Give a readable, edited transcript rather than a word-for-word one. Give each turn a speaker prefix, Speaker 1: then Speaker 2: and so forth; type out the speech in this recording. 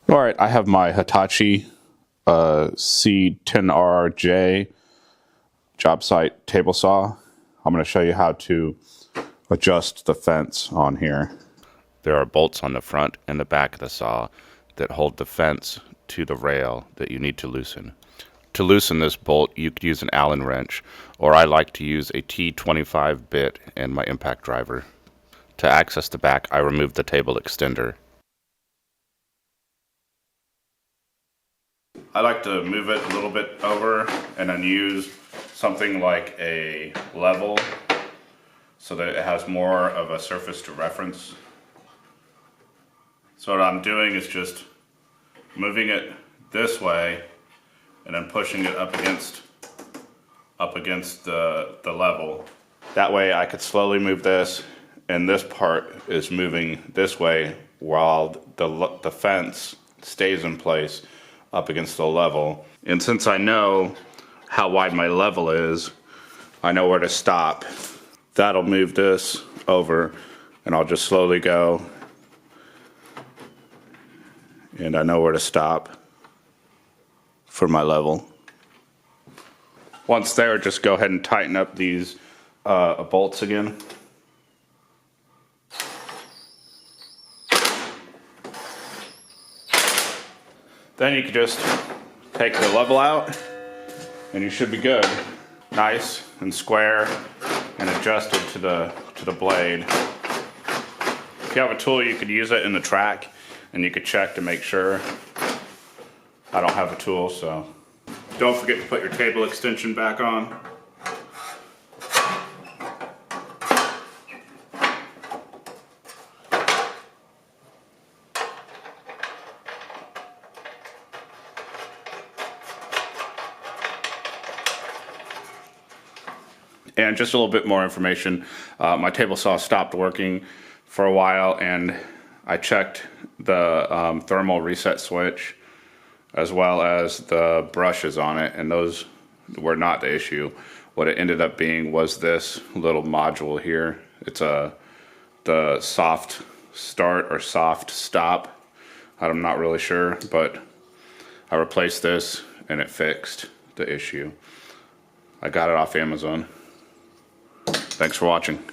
Speaker 1: All right, I have my Hitachi C10RJ job site table saw. I'm going to show you how to adjust the fence on here.
Speaker 2: There are bolts on the front and the back of the saw that hold the fence to the rail that you need to loosen. To loosen this bolt, you could use an Allen wrench, or I like to use a T25 bit and my impact driver. To access the back, I remove the table extender.
Speaker 1: I like to move it a little bit over and then use something like a level so that it has more of a surface to reference. So what I'm doing is just moving it this way and then pushing it up against the level. That way I could slowly move this, and this part is moving this way while the fence stays in place up against the level. And since I know how wide my level is, I know where to stop. That'll move this over, and I'll just slowly go, and I know where to stop for my level. Once there, just go ahead and tighten up these bolts again. Then you can just take the level out and you should be good. Nice and square and adjusted to the blade. If you have a tool, you could use it in the track and you could check to make sure. I don't have a tool, so. Don't forget to put your table extension back on. And just a little bit more information. My table saw stopped working for a while, and I checked the thermal reset switch as well as the brushes on it, and those were not the issue. What it ended up being was this little module here. It's the soft start or soft stop. I'm not really sure, but I replaced this and it fixed the issue. I got it off Amazon. Thanks for watching.